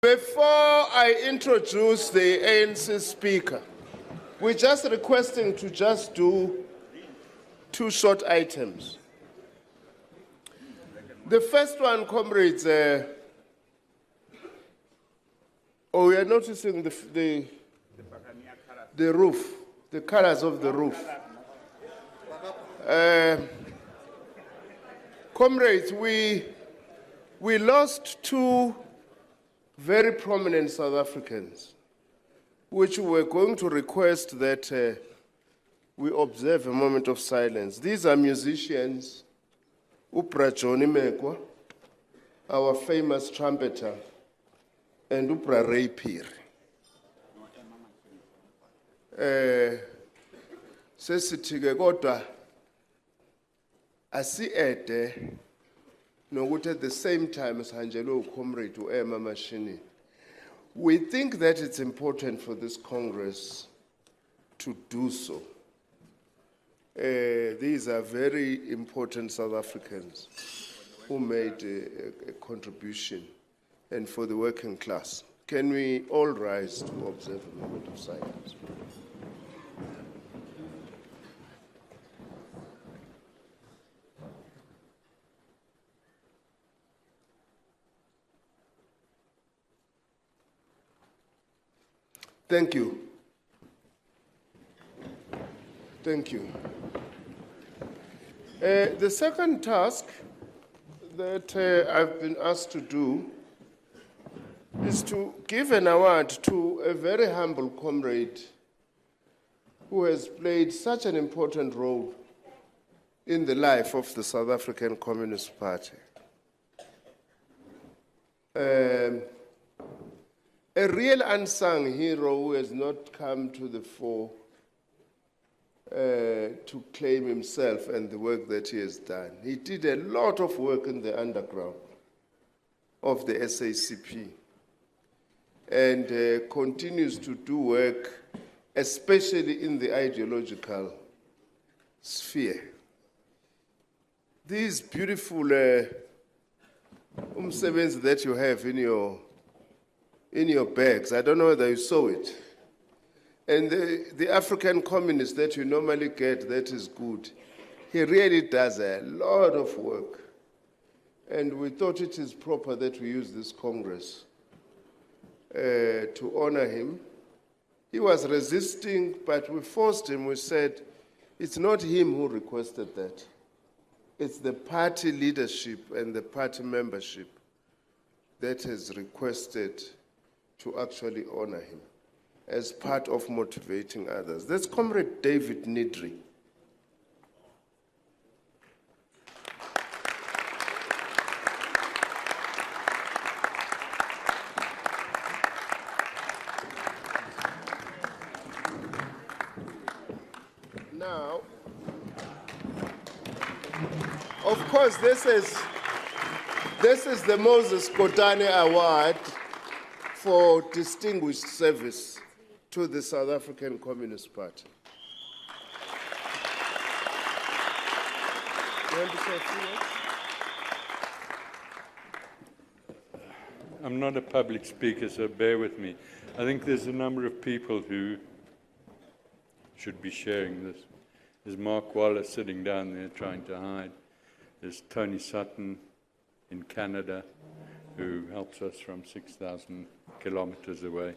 Before I introduce the ANC speaker, we're just requesting to just do 2 short items. The first one, comrades, we are noticing the roof, the colors of the roof. Comrades, we lost 2 very prominent South Africans, which we were going to request that we observe a moment of silence. These are musicians, Upra Johnny Mekwa, our famous trumpeter, and Upra Ray Piri. Sesithike kodwa asi-ede nokuthi at the same time sihanjelwe uComrade uEmma Mashinini. We think that it's important for this Congress to do so. These are very important South Africans who made a contribution, and for the working class. Can we all rise to observe a moment of silence? Thank you. Thank you. The second task that I've been asked to do is to give an award to a very humble comrade who has played such an important role in the life of the South African Communist Party. A real unsung hero who has not come to the fore to claim himself and the work that he has done. He did a lot of work in the underground of the SACP and continues to do work, especially in the ideological sphere. These beautiful umsebenzi that you have in your bags, I don't know whether you saw it. And the African communist that you normally get, that is good. He really does a lot of work. And we thought it is proper that we use this Congress to honor him. He was resisting, but we forced him. We said, it's not him who requested that. It's the party leadership and the party membership that has requested to actually honor him as part of motivating others. That's Comrade David Nidri. Now, of course, this is the Moses Kotane Award for distinguished service to the South African Communist Party. You want to say a few words? I'm not a public speaker, so bear with me. I think there's a number of people who should be sharing this. There's Mark Wallace sitting down there trying to hide. There's Tony Sutton in Canada, who helps us from 6,000 kilometers away.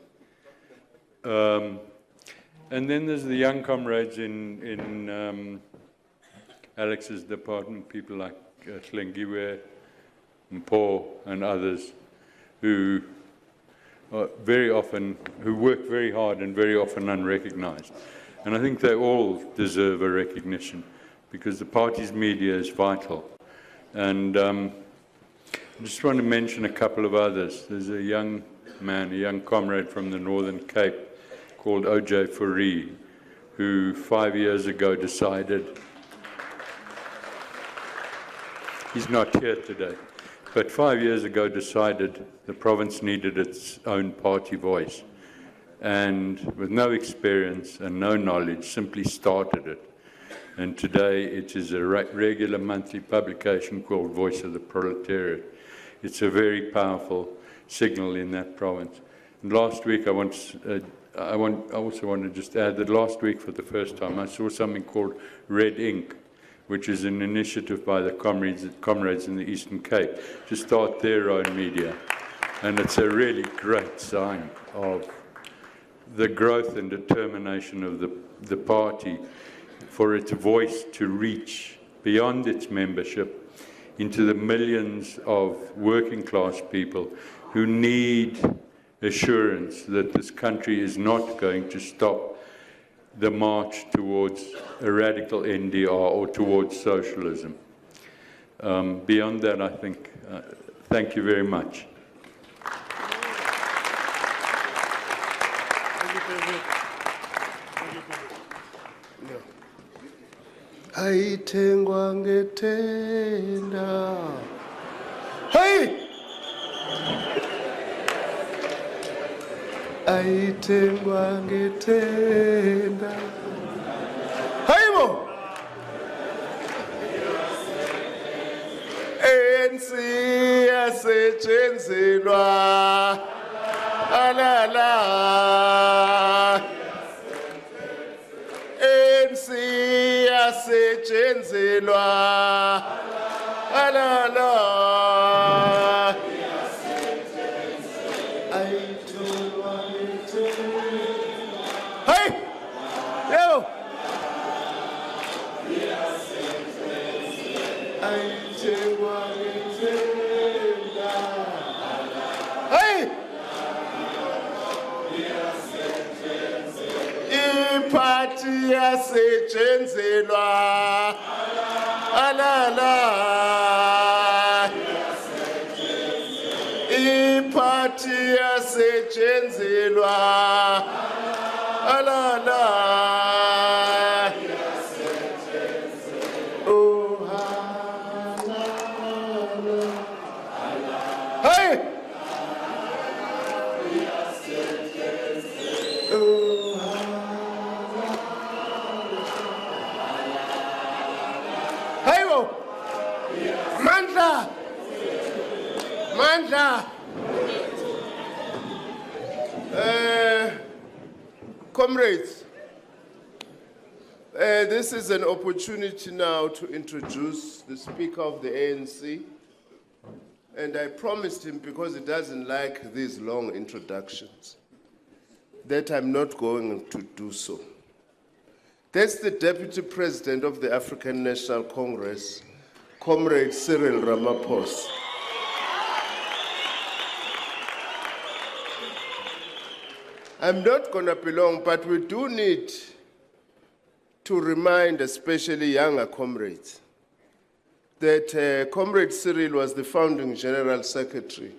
And then there's the young comrades in Alex's department, people like Hlengiwe, Mpo, and others, who are who work very hard and very often unrecognized. And I think they all deserve a recognition, because the party's media is vital. And I just want to mention a couple of others. There's a young man, a young comrade from the Northern Cape called O.J. Fourie, who 5 years ago decided, he's not here today, but 5 years ago decided the province needed its own party voice. And with no experience and no knowledge, simply started it. And today it is a regular monthly publication called Voice of the Proletariat. It's a very powerful signal in that province. And last week, I also want to just add that last week, for the first time, I saw something called Red Ink, which is an initiative by the comrades in the Eastern Cape to start their own media. And it's a really great sign of the growth and determination of the party for its voice to reach beyond its membership into the millions of working class people who need assurance that this country is not going to stop the march towards a radical NDR or towards socialism. Beyond that, I think, thank you very much. Ayithengwa ngethenda. Hey! Ayithengwa ngethenda. Hayibo! ANC yasetshenzelwa. Alala. ANC yasetshenzelwa. Alala. Hey! Yo! Hey! Iphathi yasetshenzelwa. Alala. Iphathi yasetshenzelwa. Alala. Oh, halala. Hey! Oh, halala. Hey, wo! Mandla! Mandla! Comrades, this is an opportunity now to introduce the Speaker of the ANC. And I promised him, because he doesn't like these long introductions, that I'm not going to do so. That's the Deputy President of the African National Congress, Comrade Cyril Ramaphosa. I'm not going to be long, but we do need to remind especially younger comrades that Comrade Cyril was the founding General Secretary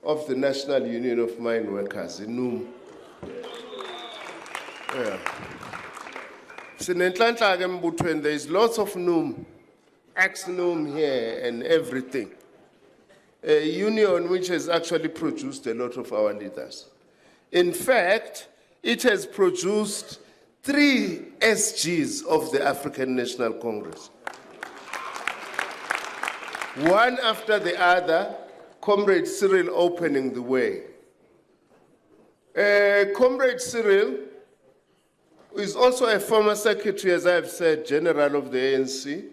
of the National Union of Mine Workers in NUM. There is lots of NUM, ex-NUM here and everything. A union which has actually produced a lot of our leaders. In fact, it has produced 3 SGs of the African National Congress. One after the other, Comrade Cyril opening the way. Comrade Cyril is also a former secretary, as I have said, general of the ANC.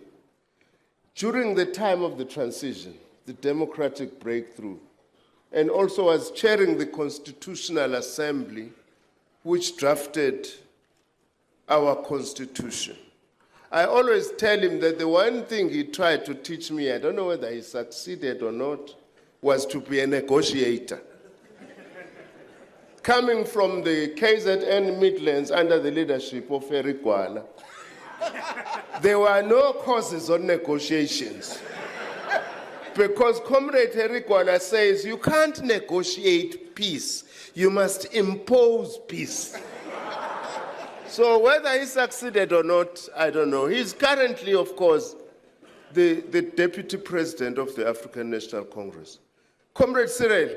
During the time of the transition, the democratic breakthrough, and also was chairing the Constitutional Assembly, which drafted our Constitution. I always tell him that the one thing he tried to teach me, I don't know whether he succeeded or not, was to be a negotiator. Coming from the KZN Midlands under the leadership of Eric Gwala, there were no causes on negotiations. Because Comrade Eric Gwala says, you can't negotiate peace, you must impose peace. So whether he succeeded or not, I don't know. He's currently, of course, the Deputy President of the African National Congress. Comrade Cyril,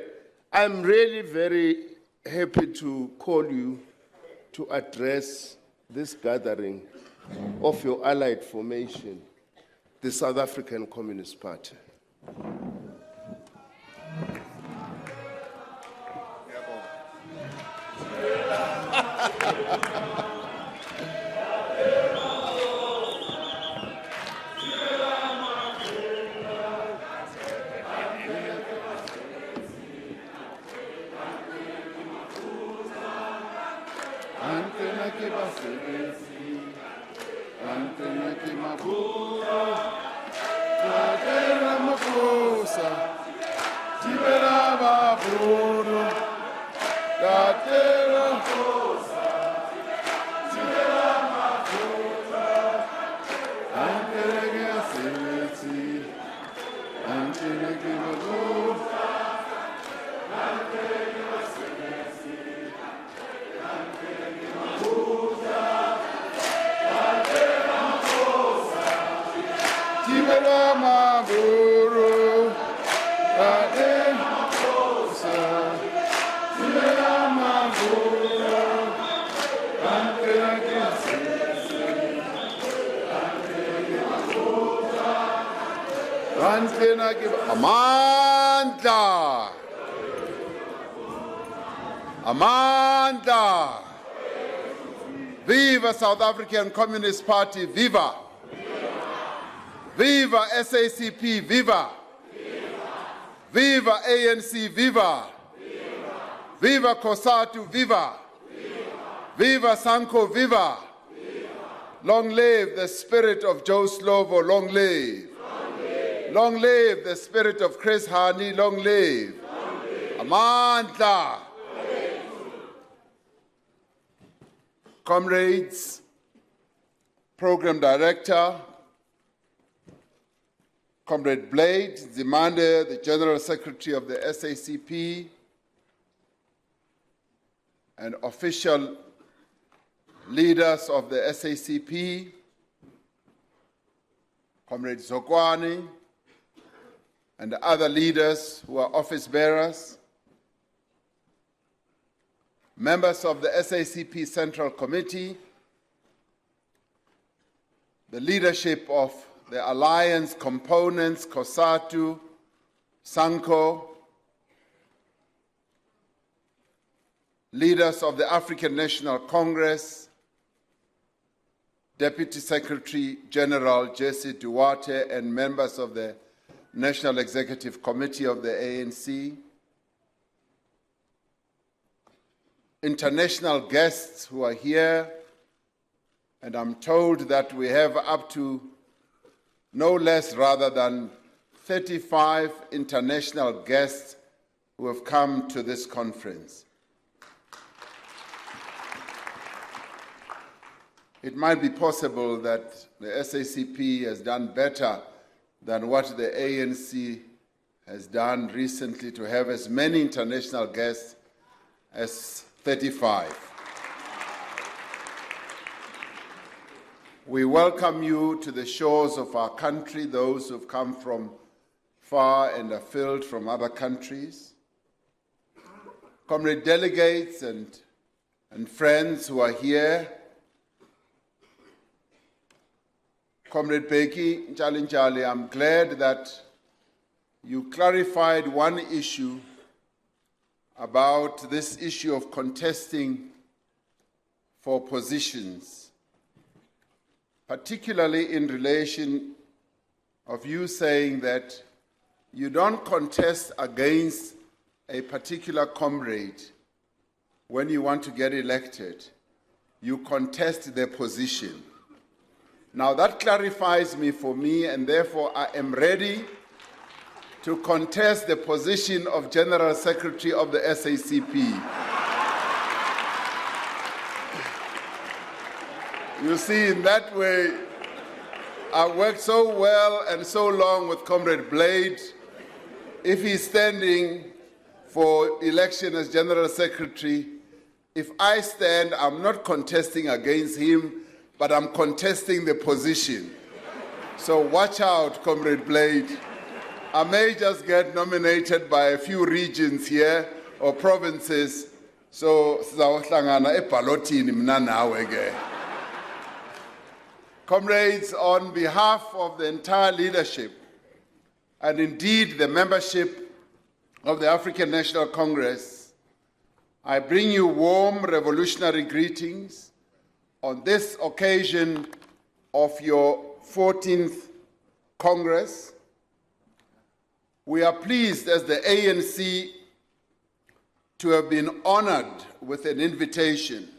I'm really very happy to call you to address this gathering of your allied formation, the South African Communist Party. Amandla! Amandla! Viva South African Communist Party, viva! Viva SACP, viva! Viva ANC, viva! Viva COSATU, viva! Viva Sanko, viva! Long live the spirit of Joe Slovo, long live! Long live the spirit of Chris Hani, long live! Amandla! Comrades, Program Director, Comrade Blade, Zimande, the General Secretary of the SACP, and official leaders of the SACP, Comrade Zokwani, and the other leaders who are office bearers, members of the SACP Central Committee, the leadership of the Alliance components, COSATU, SANCO, leaders of the African National Congress, Deputy Secretary General Jesse Duarte, and members of the National Executive Committee of the ANC, international guests who are here, and I'm told that we have up to no less rather than 35 international guests who have come to this conference. It might be possible that the SACP has done better than what the ANC has done recently to have as many international guests as 35. We welcome you to the shores of our country, those who have come from far and afield from other countries. Comrade delegates and friends who are here, Comrade Beki Nchalinchali, I'm glad that you clarified one issue about this issue of contesting for positions, particularly in relation of you saying that you don't contest against a particular comrade when you want to get elected. You contest their position. Now that clarifies for me, and therefore I am ready to contest the position of General Secretary of the SACP. You see, in that way, I worked so well and so long with Comrade Blade. If he's standing for election as General Secretary, if I stand, I'm not contesting against him, but I'm contesting the position. So watch out, Comrade Blade. I may just get nominated by a few regions here or provinces, so sizawuhlangana ebhalotini mina nawe ke. Comrades, on behalf of the entire leadership, and indeed the membership of the African National Congress, I bring you warm revolutionary greetings on this occasion of your 14th Congress. We are pleased as the ANC to have been honored with an invitation.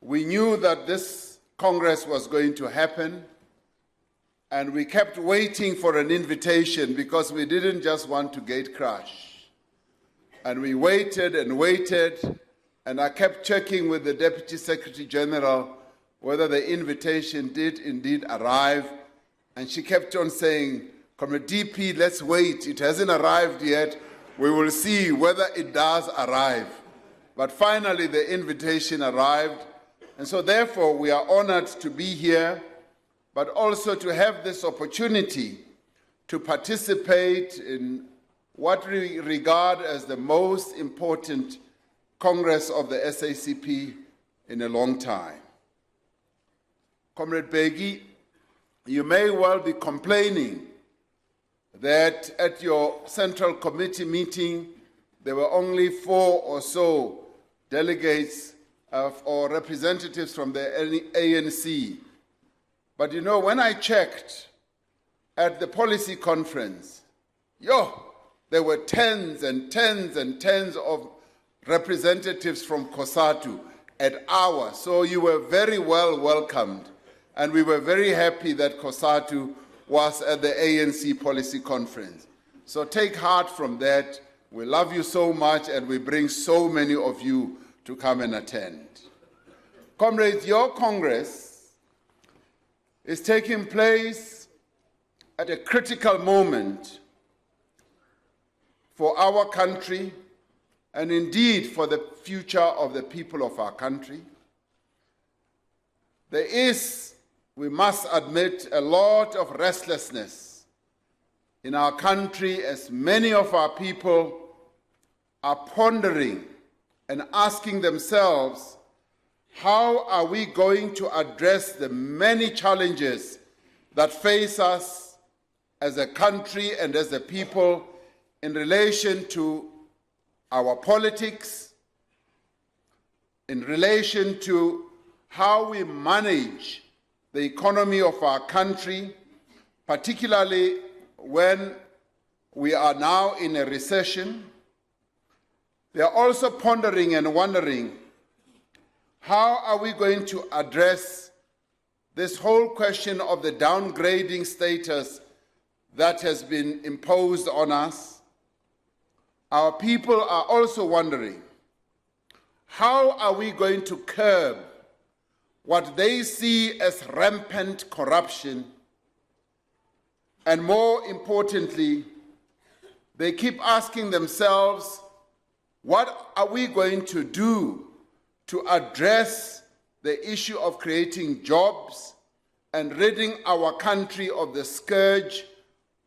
We knew that this Congress was going to happen, and we kept waiting for an invitation because we didn't just want to gate crash. And we waited and waited, and I kept checking with the Deputy Secretary General whether the invitation did indeed arrive, and she kept on saying, Comrade DP, let's wait, it hasn't arrived yet, we will see whether it does arrive. But finally the invitation arrived, and so therefore we are honored to be here, but also to have this opportunity to participate in what we regard as the most important Congress of the SACP in a long time. Comrade Begi, you may well be complaining that at your Central Committee meeting, there were only 4 or so delegates or representatives from the ANC. But you know, when I checked at the policy conference, there were tens and tens and tens of representatives from COSATU at ours. So you were very well welcomed. And we were very happy that COSATU was at the ANC policy conference. So take heart from that. We love you so much, and we bring so many of you to come and attend. Comrades, your Congress is taking place at a critical moment for our country, and indeed for the future of the people of our country. There is, we must admit, a lot of restlessness in our country as many of our people are pondering and asking themselves, how are we going to address the many challenges that face us as a country and as a people in relation to our politics, in relation to how we manage the economy of our country, particularly when we are now in a recession. They are also pondering and wondering, how are we going to address this whole question of the downgrading status that has been imposed on us? Our people are also wondering, how are we going to curb what they see as rampant corruption? And more importantly, they keep asking themselves, what are we going to do to address the issue of creating jobs and ridding our country of the scourge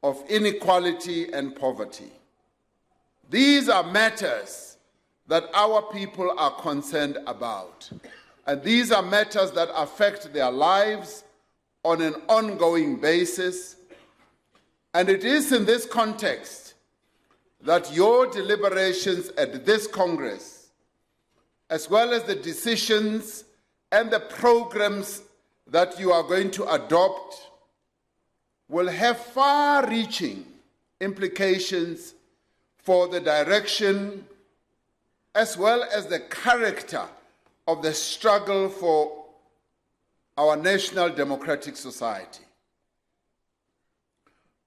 of inequality and poverty? These are matters that our people are concerned about. And these are matters that affect their lives on an ongoing basis. And it is in this context that your deliberations at this Congress, as well as the decisions and the programs that you are going to adopt, will have far-reaching implications for the direction as well as the character of the struggle for our national democratic society.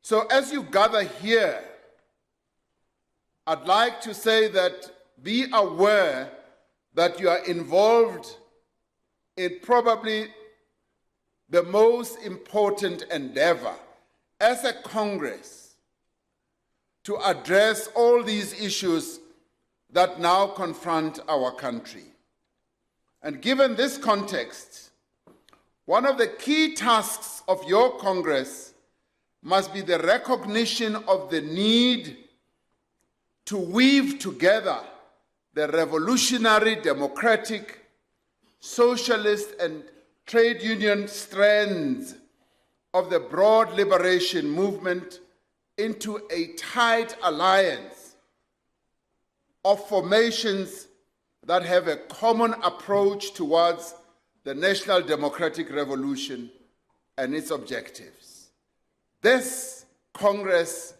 So as you gather here, I'd like to say that be aware that you are involved in probably the most important endeavor as a Congress to address all these issues that now confront our country. And given this context, one of the key tasks of your Congress must be the recognition of the need to weave together the revolutionary, democratic, socialist, and trade union strands of the broad liberation movement into a tight alliance of formations that have a common approach towards the national democratic revolution and its objectives. This Congress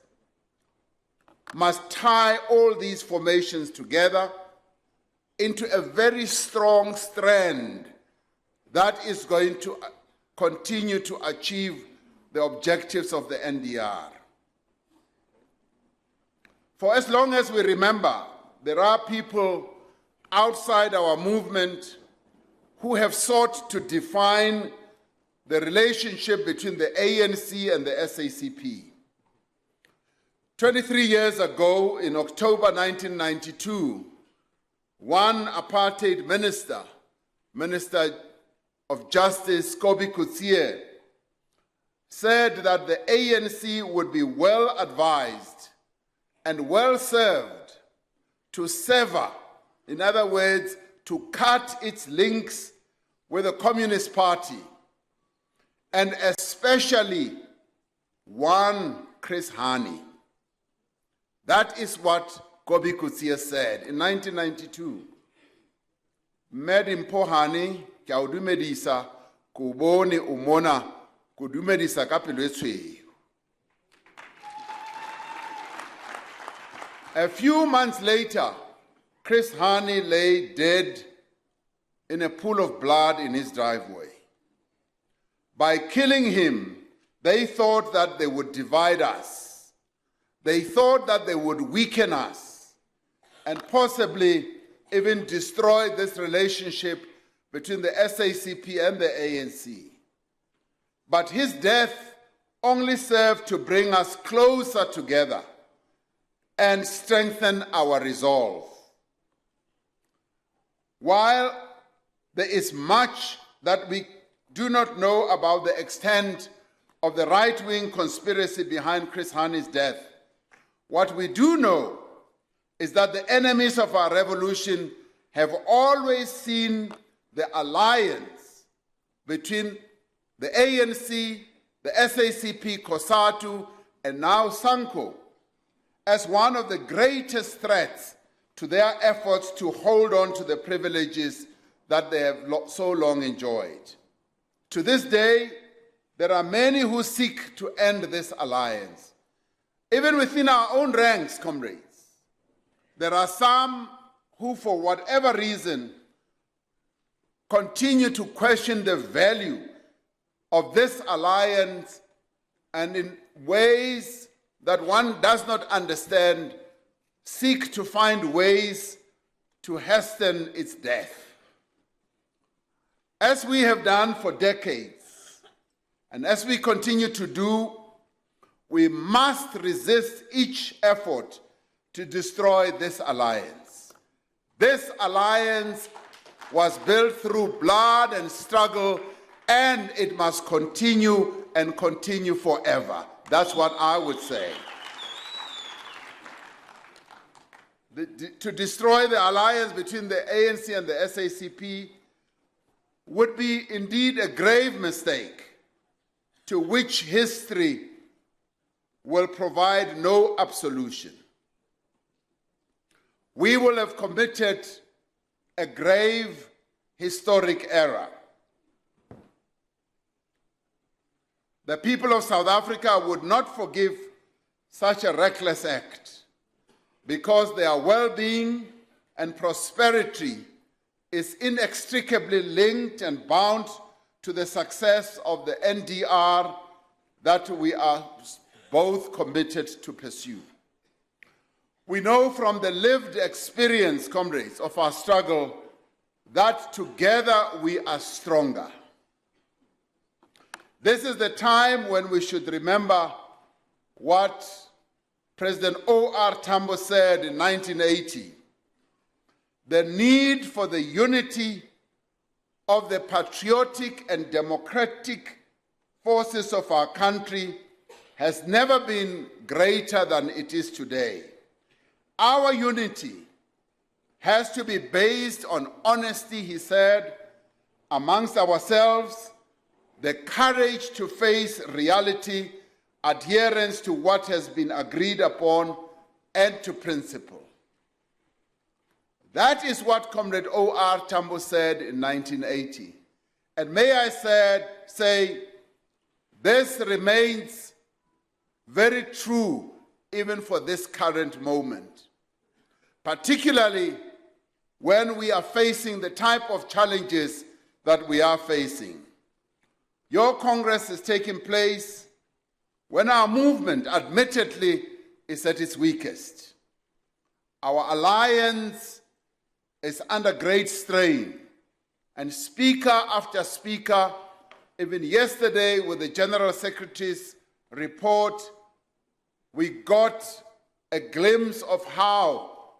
must tie all these formations together into a very strong strand that is going to continue to achieve the objectives of the NDR. For as long as we remember, there are people outside our movement who have sought to define the relationship between the ANC and the SACP. 23 years ago, in October 1992, one apartheid minister, Minister of Justice Kobi Kutsie, said that the ANC would be well advised and well served to sever, in other words, to cut its links with the Communist Party, and especially one Chris Hani. That is what Kobi Kutsie said in 1992. Mpho Hani, ke a o dumedisa, ke o bone o mona, ke o dumedisa ka pelo e tshweu. A few months later, Chris Hani lay dead in a pool of blood in his driveway. By killing him, they thought that they would divide us. They thought that they would weaken us and possibly even destroy this relationship between the SACP and the ANC. But his death only served to bring us closer together and strengthen our resolve. While there is much that we do not know about the extent of the right-wing conspiracy behind Chris Hani's death, what we do know is that the enemies of our revolution have always seen the alliance between the ANC, the SACP, COSATU, and now SANCO as one of the greatest threats to their efforts to hold on to the privileges that they have so long enjoyed. To this day, there are many who seek to end this alliance. Even within our own ranks, comrades, there are some who, for whatever reason, continue to question the value of this alliance, and in ways that one does not understand, seek to find ways to hasten its death. As we have done for decades, and as we continue to do, we must resist each effort to destroy this alliance. This alliance was built through blood and struggle, and it must continue and continue forever. That's what I would say. To destroy the alliance between the ANC and the SACP would be indeed a grave mistake to which history will provide no absolution. We will have committed a grave historic error. The people of South Africa would not forgive such a reckless act because their well-being and prosperity is inextricably linked and bound to the success of the NDR that we are both committed to pursue. We know from the lived experience, comrades, of our struggle that together we are stronger. This is the time when we should remember what President O.R. Tambo said in 1980. The need for the unity of the patriotic and democratic forces of our country has never been greater than it is today. Our unity has to be based on honesty, he said, amongst ourselves, the courage to face reality, adherence to what has been agreed upon, and to principle. That is what Comrade O.R. Tambo said in 1980. And may I say, this remains very true even for this current moment, particularly when we are facing the type of challenges that we are facing. Your Congress is taking place when our movement, admittedly, is at its weakest. Our alliance is under great strain, and speaker after speaker, even yesterday with the General Secretary's report, we got a glimpse of how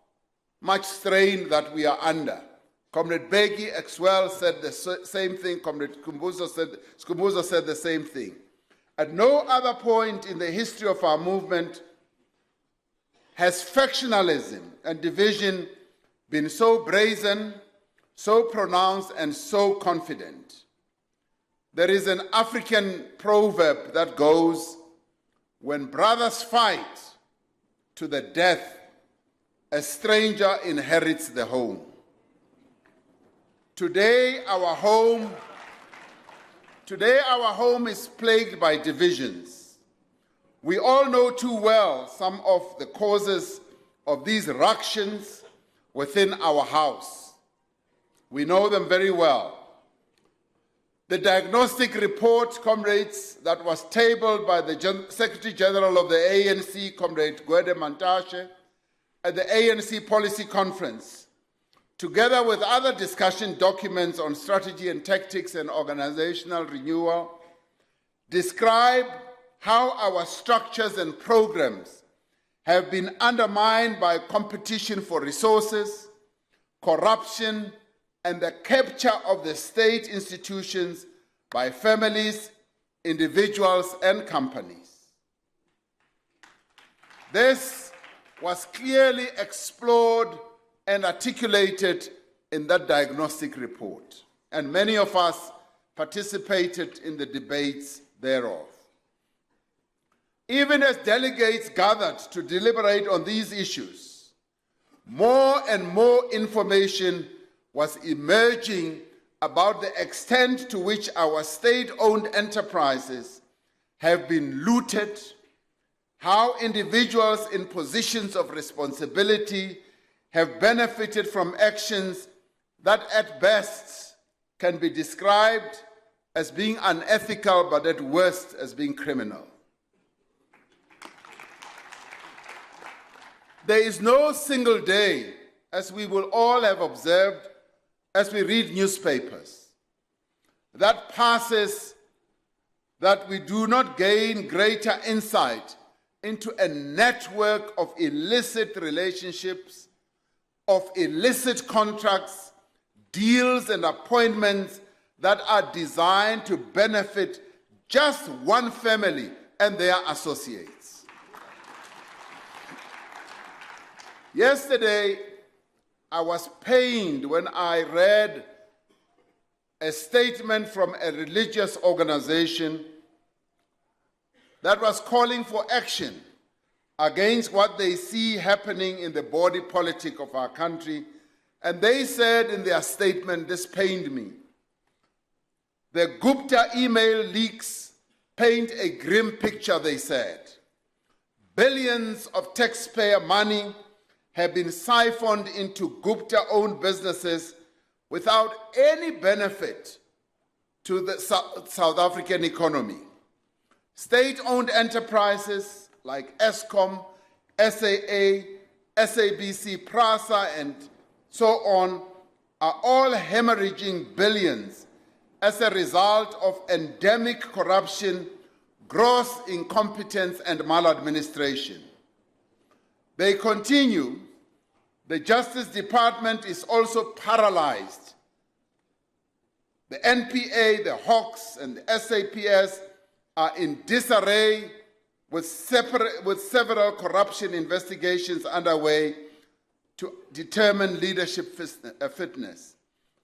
much strain that we are under. Comrade Begi as well said the same thing. Comrade Skhumbuzo said the same thing. At no other point in the history of our movement has factionalism and division been so brazen, so pronounced, and so confident. There is an African proverb that goes, "When brothers fight to the death, a stranger inherits the home." Today, our home is plagued by divisions. We all know too well some of the causes of these ructions within our house. We know them very well. The diagnostic report, comrades, that was tabled by the Secretary General of the ANC, Comrade Gwede Mantashe, at the ANC Policy Conference, together with other discussion documents on strategy and tactics and organizational renewal, describe how our structures and programs have been undermined by competition for resources, corruption, and the capture of the state institutions by families, individuals, and companies. This was clearly explored and articulated in that diagnostic report, and many of us participated in the debates thereof. Even as delegates gathered to deliberate on these issues, more and more information was emerging about the extent to which our state-owned enterprises have been looted, how individuals in positions of responsibility have benefited from actions that at best can be described as being unethical, but at worst as being criminal. There is no single day, as we will all have observed as we read newspapers, that passes that we do not gain greater insight into a network of illicit relationships, of illicit contracts, deals, and appointments that are designed to benefit just one family and their associates. Yesterday, I was pained when I read a statement from a religious organization that was calling for action against what they see happening in the body politic of our country. And they said in their statement, this pained me, the Gupta email leaks paint a grim picture, they said. Billions of taxpayer money have been siphoned into Gupta-owned businesses without any benefit to the South African economy. State-owned enterprises like Eskom, SAA, SABC, PRASA, and so on are all hemorrhaging billions as a result of endemic corruption, gross incompetence, and maladministration. They continue, the Justice Department is also paralyzed. The NPA, the Hawks, and the SAPS are in disarray with several corruption investigations underway to determine leadership fitness.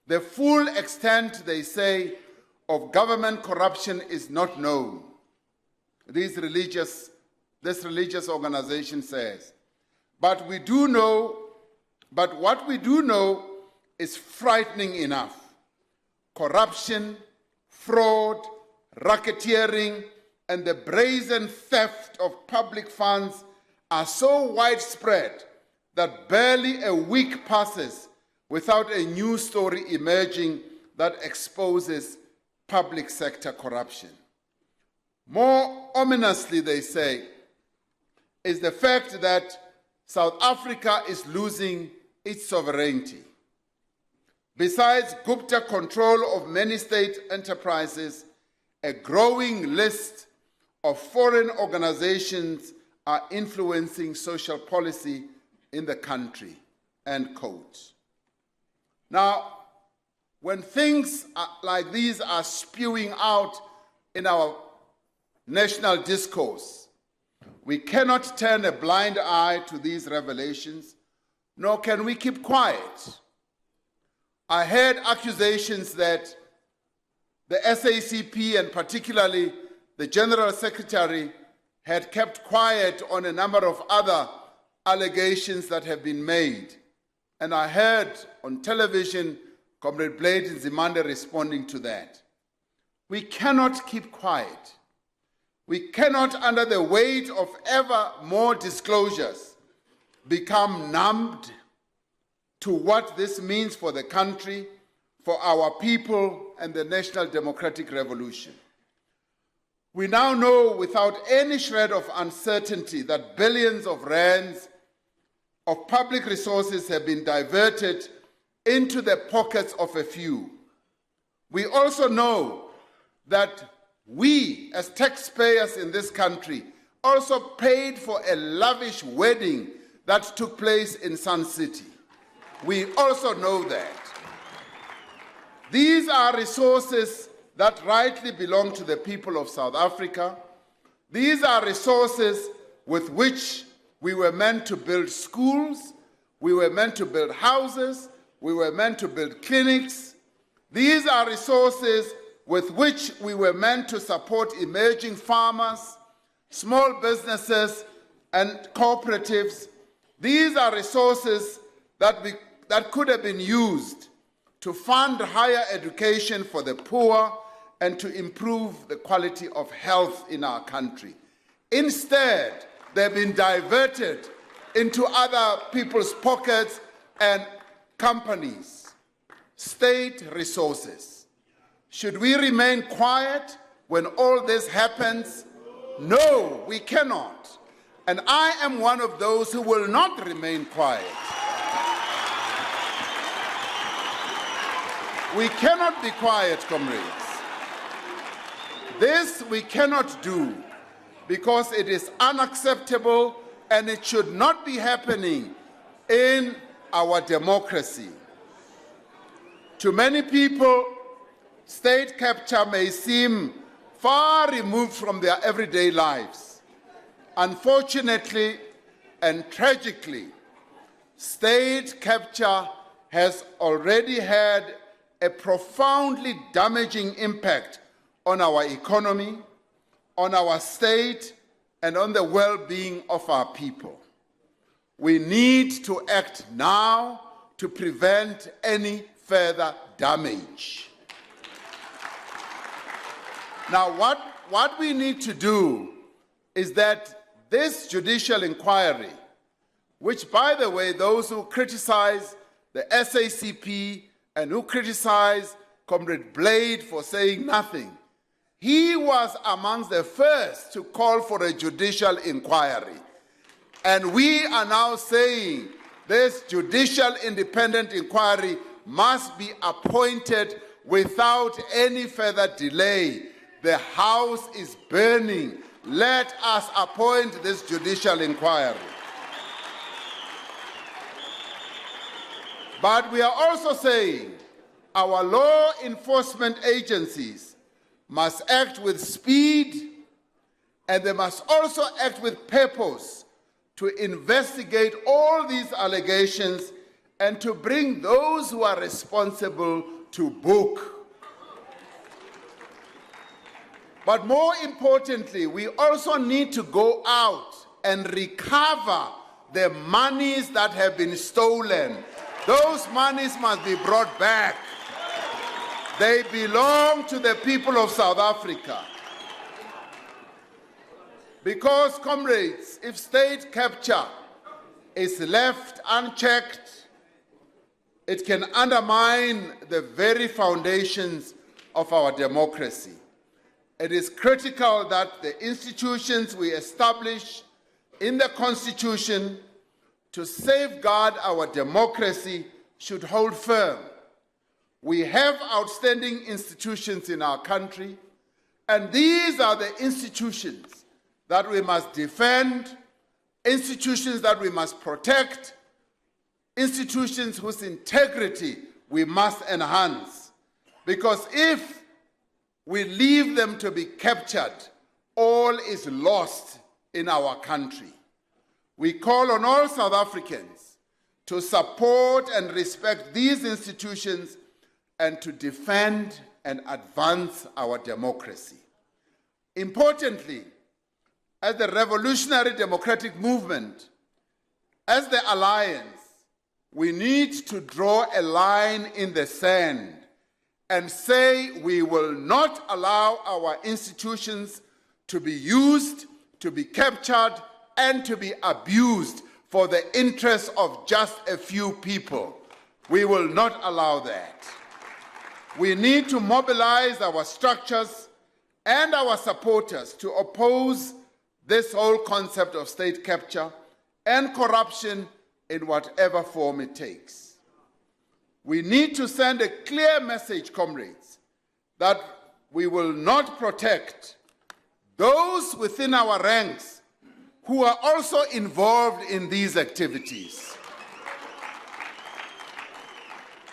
The full extent, they say, of government corruption is not known. This religious organization says. But we do know But what we do know is frightening enough. Corruption, fraud, racketeering, and the brazen theft of public funds are so widespread that barely a week passes without a new story emerging that exposes public sector corruption. More ominously, they say, is the fact that South Africa is losing its sovereignty. Besides Gupta control of many state enterprises, a growing list of foreign organizations are influencing social policy in the country, end quote. Now, when things like these are spewing out in our national discourse, we cannot turn a blind eye to these revelations, nor can we keep quiet. I heard accusations that the SACP, and particularly the General Secretary, had kept quiet on a number of other allegations that have been made. And I heard on television Comrade Blade Nzimande responding to that. We cannot keep quiet. We cannot, under the weight of ever more disclosures, become numbed to what this means for the country, for our people, and the National Democratic Revolution. We now know without any shred of uncertainty that billions of rands of public resources have been diverted into the pockets of a few. We also know that we, as taxpayers in this country, also paid for a lavish wedding that took place in Sun City. We also know that. These are resources that rightly belong to the people of South Africa. These are resources with which we were meant to build schools, we were meant to build houses, we were meant to build clinics. These are resources with which we were meant to support emerging farmers, small businesses, and cooperatives. These are resources that could have been used to fund higher education for the poor and to improve the quality of health in our country. Instead, they've been diverted into other people's pockets and companies, state resources. Should we remain quiet when all this happens? No, we cannot. And I am one of those who will not remain quiet. We cannot be quiet, comrades. This we cannot do because it is unacceptable and it should not be happening in our democracy. To many people, state capture may seem far removed from their everyday lives. Unfortunately and tragically, state capture has already had a profoundly damaging impact on our economy, on our state, and on the well-being of our people. We need to act now to prevent any further damage. Now, what we need to do is that this judicial inquiry, which, by the way, those who criticize the SACP and who criticize Comrade Blade for saying nothing, he was amongst the first to call for a judicial inquiry. And we are now saying this judicial independent inquiry must be appointed without any further delay. The house is burning. Let us appoint this judicial inquiry. But we are also saying our law enforcement agencies must act with speed, and they must also act with purpose to investigate all these allegations and to bring those who are responsible to book. But more importantly, we also need to go out and recover the monies that have been stolen Those monies must be brought back. They belong to the people of South Africa. Because, comrades, if state capture is left unchecked, it can undermine the very foundations of our democracy. It is critical that the institutions we establish in the Constitution to safeguard our democracy should hold firm. We have outstanding institutions in our country, and these are the institutions that we must defend, institutions that we must protect, institutions whose integrity we must enhance. Because if we leave them to be captured, all is lost in our country. We call on all South Africans to support and respect these institutions and to defend and advance our democracy. Importantly, as the revolutionary democratic movement, as the alliance, we need to draw a line in the sand and say we will not allow our institutions to be used, to be captured, and to be abused for the interests of just a few people. We will not allow that. We need to mobilize our structures and our supporters to oppose this whole concept of state capture and corruption in whatever form it takes. We need to send a clear message, comrades, that we will not protect those within our ranks who are also involved in these activities.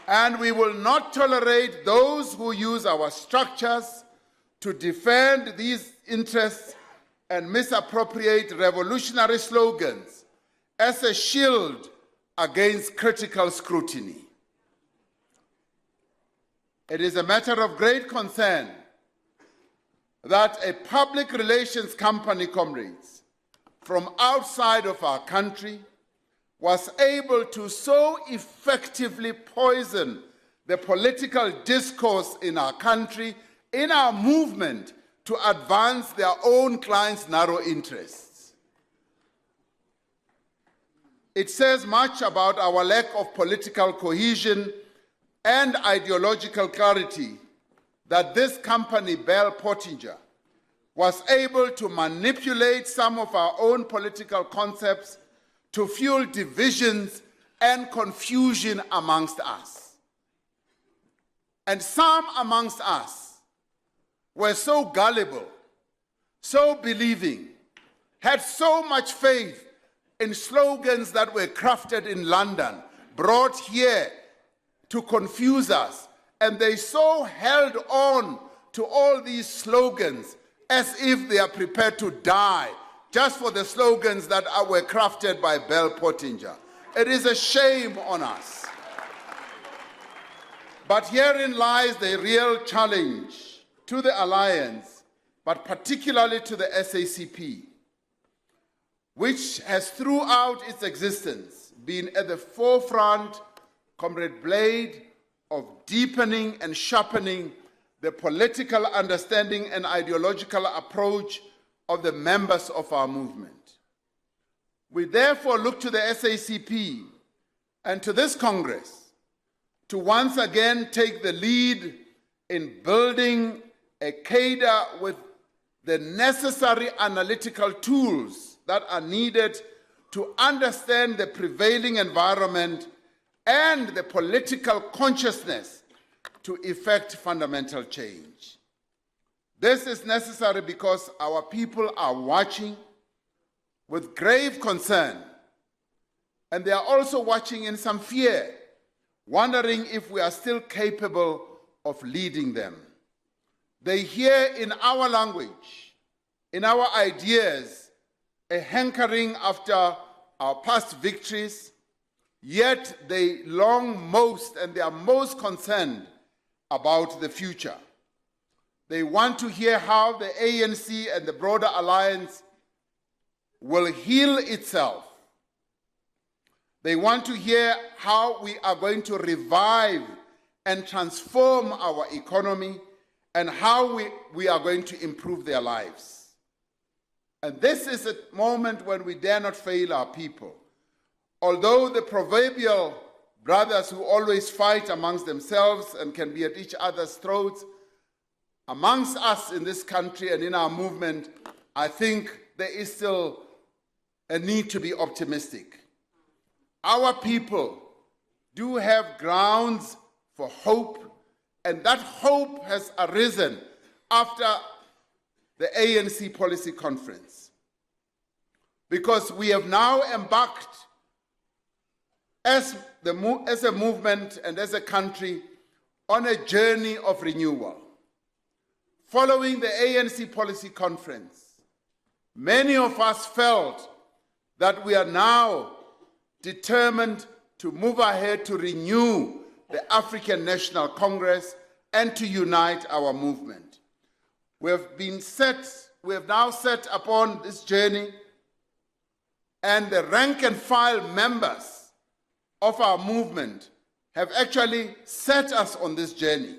And we will not tolerate those who use our structures to defend these interests and misappropriate revolutionary slogans as a shield against critical scrutiny. It is a matter of great concern that a public relations company, comrades, from outside of our country was able to so effectively poison the political discourse in our country, in our movement, to advance their own clients' narrow interests. It says much about our lack of political cohesion and ideological clarity that this company, Bell Pottinger, was able to manipulate some of our own political concepts to fuel divisions and confusion amongst us. And some amongst us were so gullible, so believing, had so much faith in slogans that were crafted in London, brought here to confuse us, and they so held on to all these slogans as if they are prepared to die just for the slogans that were crafted by Bell Pottinger. It is a shame on us. But herein lies the real challenge to the alliance, but particularly to the SACP, which has throughout its existence been at the forefront, Comrade Blade, of deepening and sharpening the political understanding and ideological approach of the members of our movement. We therefore look to the SACP and to this Congress to once again take the lead in building a cadre with the necessary analytical tools that are needed to understand the prevailing environment and the political consciousness to effect fundamental change. This is necessary because our people are watching with grave concern, and they are also watching in some fear, wondering if we are still capable of leading them. They hear in our language, in our ideas, a hankering after our past victories, yet they long most and they are most concerned about the future. They want to hear how the ANC and the broader alliance will heal itself. They want to hear how we are going to revive and transform our economy and how we are going to improve their lives. And this is a moment when we dare not fail our people. Although the proverbial brothers who always fight amongst themselves and can be at each other's throats, amongst us in this country and in our movement, I think there is still a need to be optimistic. Our people do have grounds for hope, and that hope has arisen after the ANC policy conference, because we have now embarked as a movement and as a country on a journey of renewal. Following the ANC policy conference, many of us felt that we are now determined to move ahead to renew the African National Congress and to unite our movement. We have now set upon this journey, and the rank and file members of our movement have actually set us on this journey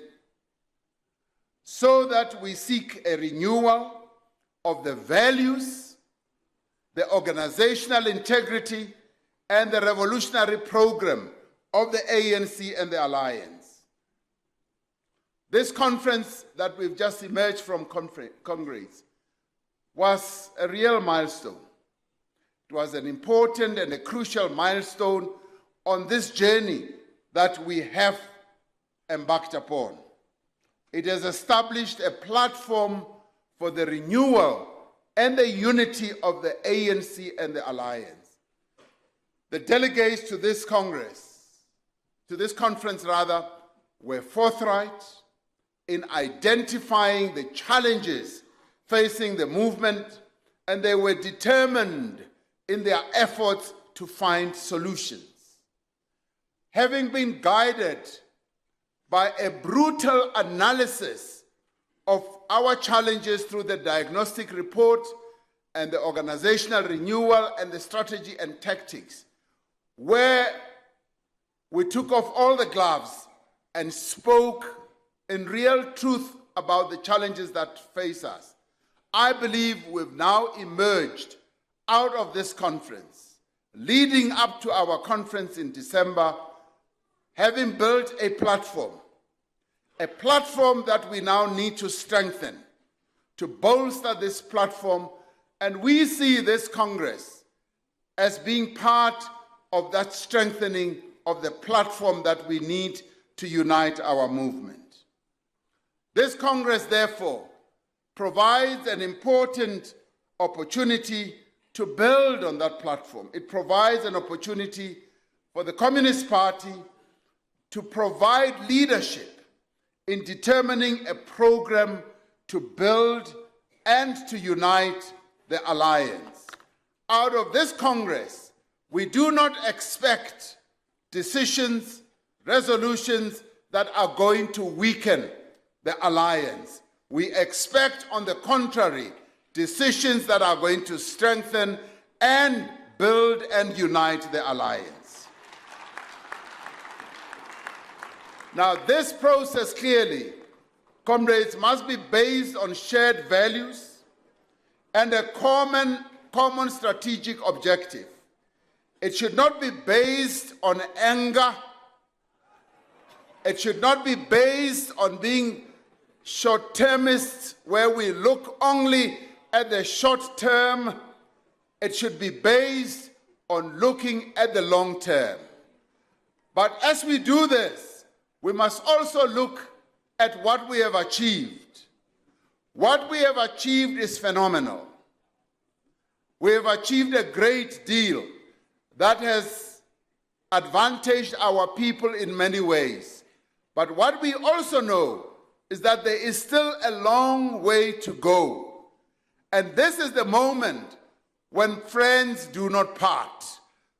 so that we seek a renewal of the values, the organizational integrity, and the revolutionary program of the ANC and the Alliance. This conference that we've just emerged from Congress was a real milestone. It was an important and a crucial milestone on this journey that we have embarked upon. It has established a platform for the renewal and the unity of the ANC and the Alliance. The delegates to this conference, were forthright in identifying the challenges facing the movement, and they were determined in their efforts to find solutions. Having been guided by a brutal analysis of our challenges through the diagnostic report and the organizational renewal and the strategy and tactics, where we took off all the gloves and spoke in real truth about the challenges that face us, I believe we've now emerged out of this conference, leading up to our conference in December, having built a platform that we now need to strengthen, to bolster this platform, and we see this Congress as being part of that strengthening of the platform that we need to unite our movement. This Congress, therefore, provides an important opportunity to build on that platform. It provides an opportunity for the Communist Party to provide leadership in determining a program to build and to unite the Alliance. Out of this Congress, we do not expect decisions, resolutions that are going to weaken the Alliance. We expect, on the contrary, decisions that are going to strengthen and build and unite the Alliance. Now, this process clearly, comrades, must be based on shared values and a common strategic objective. It should not be based on anger. It should not be based on being short-termists, where we look only at the short term. It should be based on looking at the long term. But as we do this, we must also look at what we have achieved. What we have achieved is phenomenal. We have achieved a great deal that has advantaged our people in many ways. But what we also know is that there is still a long way to go. And this is the moment when friends do not part.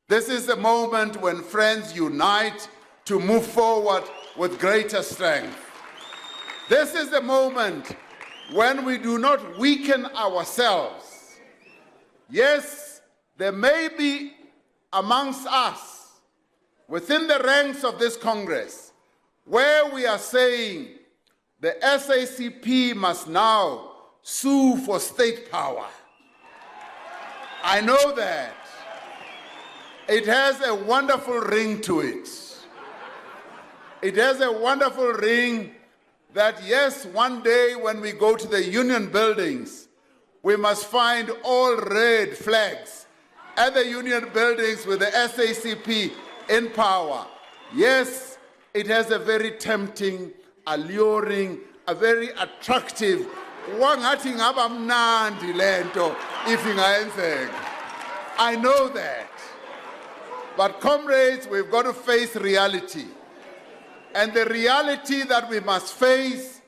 This is the moment when friends unite to move forward with greater strength. This is the moment when we do not weaken ourselves. Yes, there may be amongst us within the ranks of this Congress, where we are saying the SACP must now sue for state power. I know that. It has a wonderful ring to it. It has a wonderful ring that, yes, one day when we go to the union buildings, we must find all red flags at the union buildings with the SACP in power. Yes, it has a very tempting, alluring, a very attractive, wangathi ngaba mnandi lento if ingayenzeka. I know that. But comrades, we've got to face reality. And the reality that we must face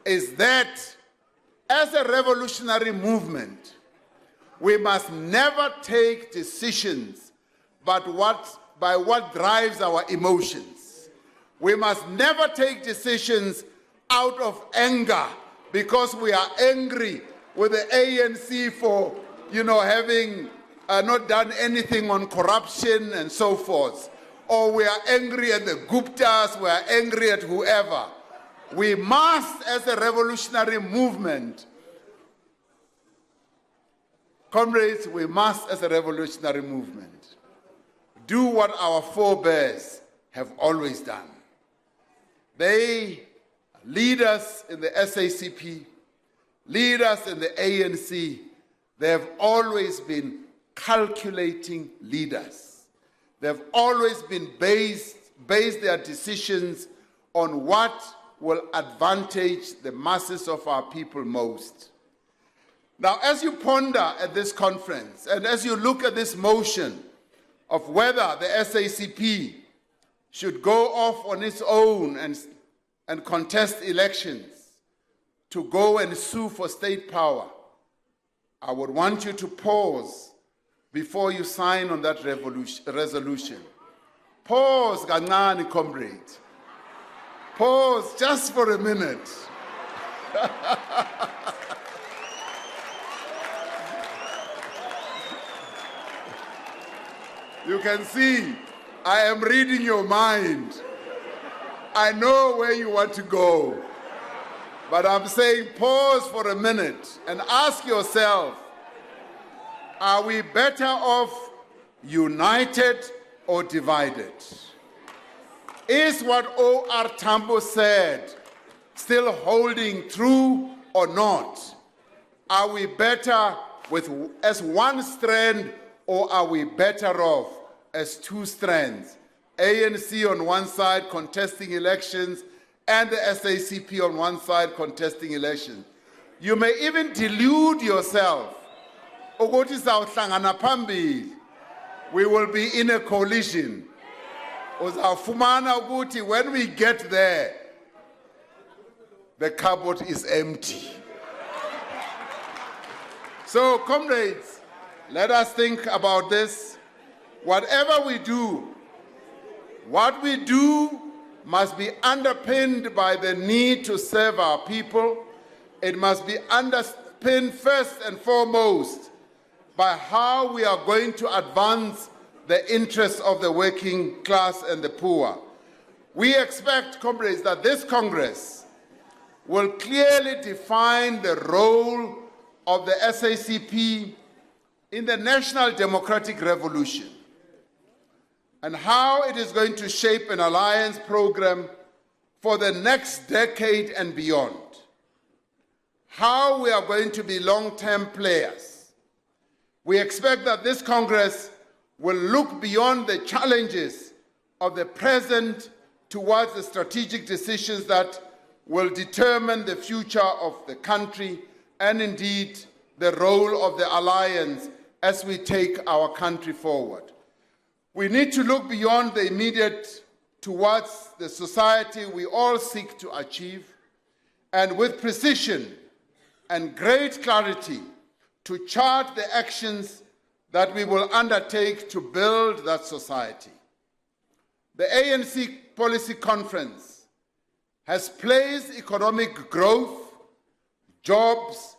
is that as a revolutionary movement, we must never take decisions by what drives our emotions. We must never take decisions out of anger because we are angry with the ANC for, having not done anything on corruption and so forth. Or we are angry at the Guptas, we are angry at whoever. We must, as a revolutionary movement, comrades, we must, as a revolutionary movement, do what our forebears have always done. They, leaders in the SACP, leaders in the ANC, they have always been calculating leaders. They've always been based their decisions on what will advantage the masses of our people most. Now, as you ponder at this conference, and as you look at this motion of whether the SACP should go off on its own and contest elections to go and sue for state power, I would want you to pause before you sign on that resolution. Pause, kancane, comrade. Pause just for a minute. You can see, I am reading your mind. I know where you want to go. But I'm saying pause for a minute and ask yourself, are we better off united or divided? Is what O.R. Tambo said still holding true or not? Are we better as one strand, or are we better off as two strands? ANC on one side contesting elections and the SACP on one side contesting elections. You may even delude yourself. We will be in a coalition. When we get there, the cupboard is empty. So, comrades, let us think about this. Whatever we do, what we do must be underpinned by the need to serve our people. It must be underpinned first and foremost by how we are going to advance the interests of the working class and the poor. We expect, comrades, that this Congress will clearly define the role of the SACP in the national democratic revolution and how it is going to shape an alliance program for the next decade and beyond. How we are going to be long-term players. We expect that this Congress will look beyond the challenges of the present towards the strategic decisions that will determine the future of the country and indeed the role of the alliance as we take our country forward. We need to look beyond the immediate towards the society we all seek to achieve, and with precision and great clarity to chart the actions that we will undertake to build that society. The ANC Policy Conference has placed economic growth, jobs,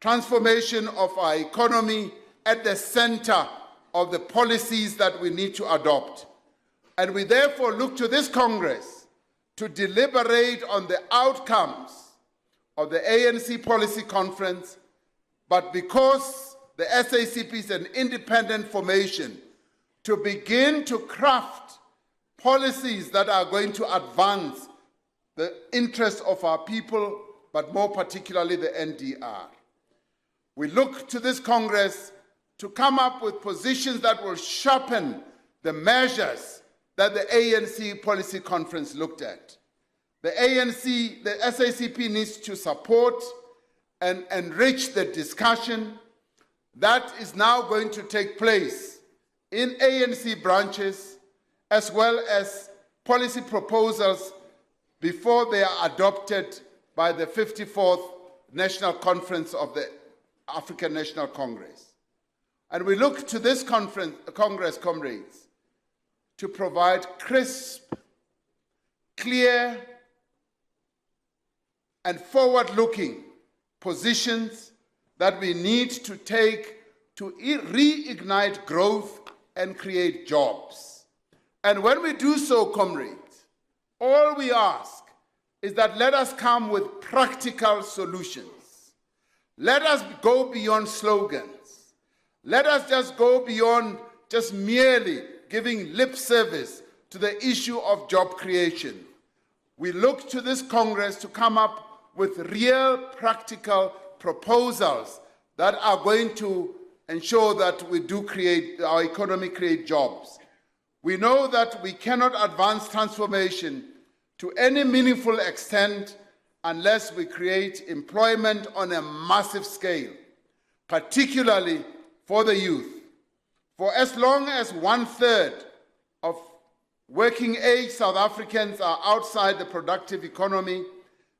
transformation of our economy at the center of the policies that we need to adopt. And we therefore look to this Congress to deliberate on the outcomes of the ANC Policy Conference, but because the SACP is an independent formation, to begin to craft policies that are going to advance the interests of our people, but more particularly the NDR. We look to this Congress to come up with positions that will sharpen the measures that the ANC Policy Conference looked at. The SACP needs to support and enrich the discussion that is now going to take place in ANC branches, as well as policy proposals before they are adopted by the 54th National Conference of the African National Congress. And we look to this Congress, comrades, to provide crisp, clear, and forward-looking positions that we need to take to reignite growth and create jobs. And when we do so, comrades, all we ask is that let us come with practical solutions. Let us go beyond slogans. Let us just go beyond just merely giving lip service to the issue of job creation. We look to this Congress to come up with real practical proposals that are going to ensure that we do create, our economy create jobs. We know that we cannot advance transformation to any meaningful extent unless we create employment on a massive scale, particularly for the youth. For as long as 1/3 of working-age South Africans are outside the productive economy,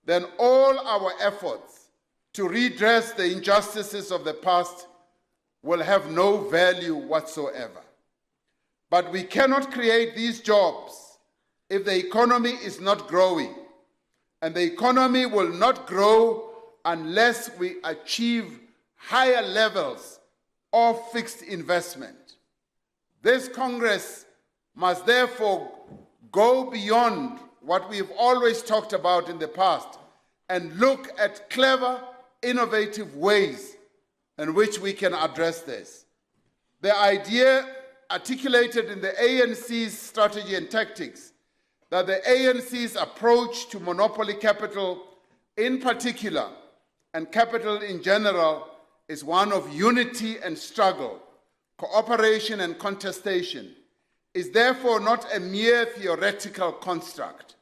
then all our efforts to redress the injustices of the past will have no value whatsoever. But we cannot create these jobs if the economy is not growing. And the economy will not grow unless we achieve higher levels of fixed investment. This Congress must therefore go beyond what we've always talked about in the past and look at clever, innovative ways in which we can address this. The idea articulated in the ANC's strategy and tactics that the ANC's approach to monopoly capital in particular and capital in general is one of unity and struggle, cooperation and contestation, is therefore not a mere theoretical construct.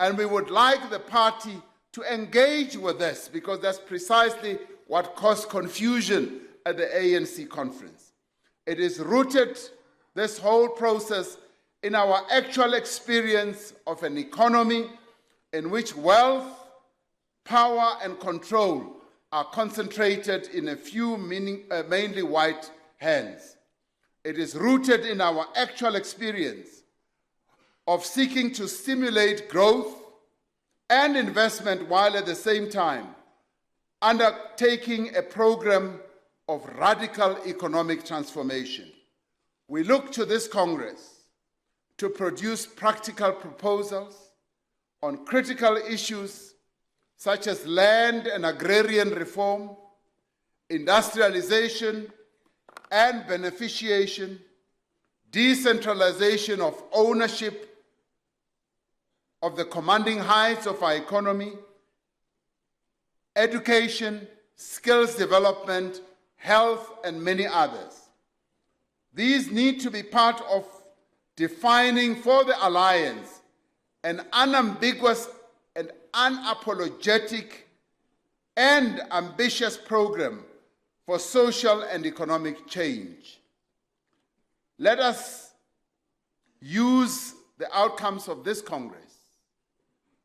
And we would like the party to engage with this because that's precisely what caused confusion at the ANC conference. It is rooted, this whole process, in our actual experience of an economy in which wealth, power, and control are concentrated in a few mainly white hands. It is rooted in our actual experience of seeking to stimulate growth and investment while at the same time undertaking a program of radical economic transformation. We look to this Congress to produce practical proposals on critical issues such as land and agrarian reform, industrialization and beneficiation, decentralization of ownership of the commanding heights of our economy, education, skills development, health, and many others. These need to be part of defining for the Alliance an unambiguous and unapologetic and ambitious program for social and economic change. Let us use the outcomes of this Congress,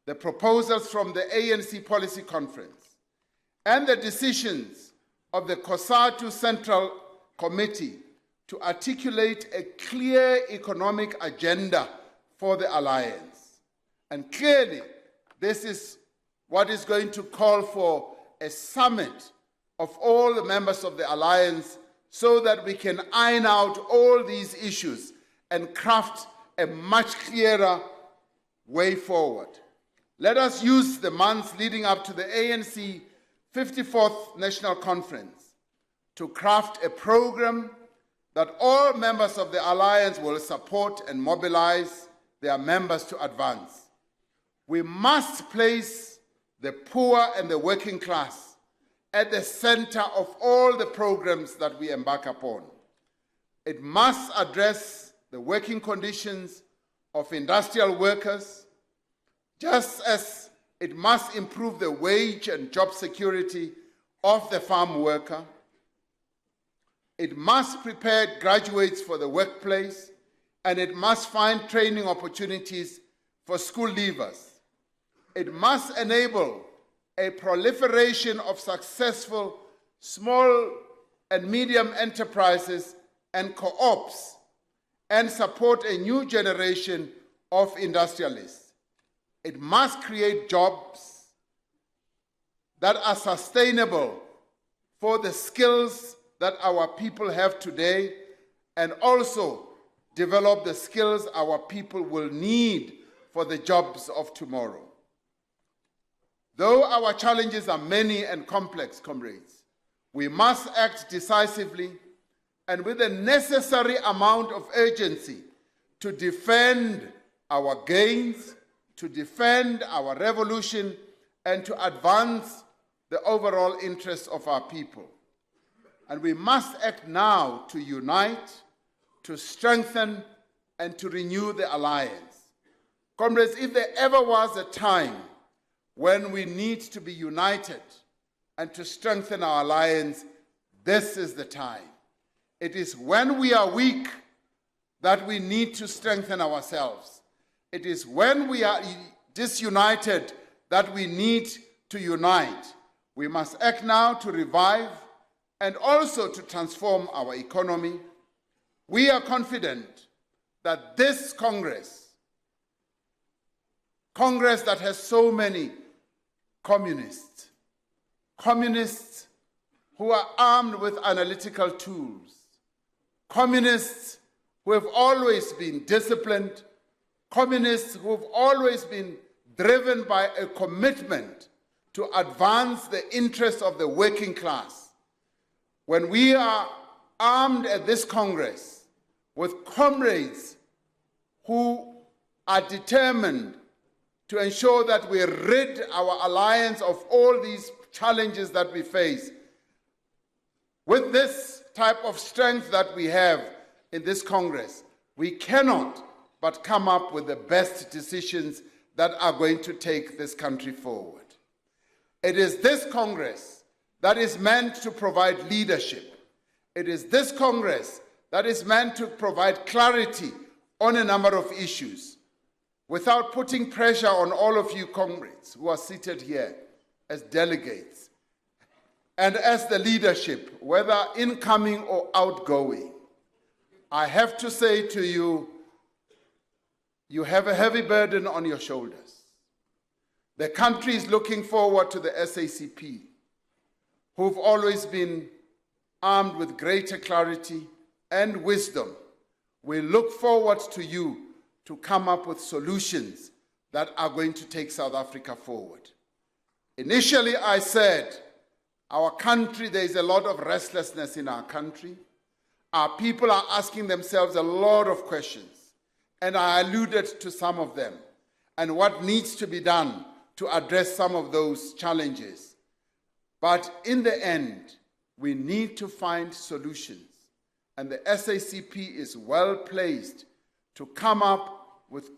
the proposals from the ANC Policy Conference, and the decisions of the COSATU Central Committee to articulate a clear economic agenda for the Alliance. And clearly, this is what is going to call for a summit of all the members of the Alliance so that we can iron out all these issues and craft a much clearer way forward. Let us use the months leading up to the ANC 54th National Conference to craft a program that all members of the Alliance will support and mobilize their members to advance. We must place the poor and the working class at the center of all the programs that we embark upon. It must address the working conditions of industrial workers, just as it must improve the wage and job security of the farm worker. It must prepare graduates for the workplace, and it must find training opportunities for school leavers. It must enable a proliferation of successful small and medium enterprises and co-ops, and support a new generation of industrialists. It must create jobs that are sustainable for the skills that our people have today, and also develop the skills our people will need for the jobs of tomorrow. Though our challenges are many and complex, comrades, we must act decisively and with the necessary amount of urgency to defend our gains, to defend our revolution, and to advance the overall interests of our people. And we must act now to unite, to strengthen, and to renew the alliance. Comrades, if there ever was a time when we need to be united and to strengthen our alliance, this is the time. It is when we are weak that we need to strengthen ourselves. It is when we are disunited that we need to unite. We must act now to revive and also to transform our economy. We are confident that this Congress that has so many communists who are armed with analytical tools, communists who have always been disciplined, communists who have always been driven by a commitment to advance the interests of the working class. When we are armed at this Congress with comrades who are determined to ensure that we rid our alliance of all these challenges that we face, with this type of strength that we have in this Congress, we cannot but come up with the best decisions that are going to take this country forward. It is this Congress that is meant to provide leadership. It is this Congress that is meant to provide clarity on a number of issues without putting pressure on all of you comrades who are seated here as delegates and as the leadership, whether incoming or outgoing. I have to say to you, you have a heavy burden on your shoulders. The country is looking forward to the SACP, who've always been armed with greater clarity and wisdom. We look forward to you to come up with solutions that are going to take South Africa forward. Initially, I said, our country, there is a lot of restlessness in our country. Our people are asking themselves a lot of questions, and I alluded to some of them and what needs to be done to address some of those challenges. But in the end, we need to find solutions, and the SACP is well placed to come up with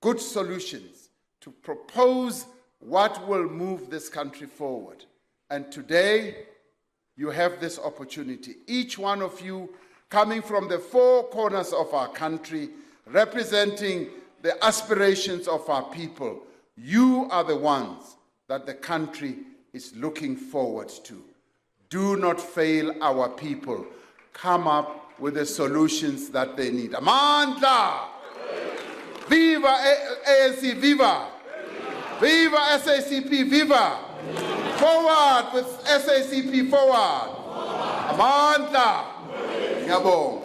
good solutions, to propose what will move this country forward. And today, you have this opportunity. Each one of you coming from the four corners of our country, representing the aspirations of our people. You are the ones that the country is looking forward to. Do not fail our people. Come up with the solutions that they need. Amandla! Viva ANC, viva! Viva SACP, viva! Forward with SACP, forward! Amandla! Ngiyabonga.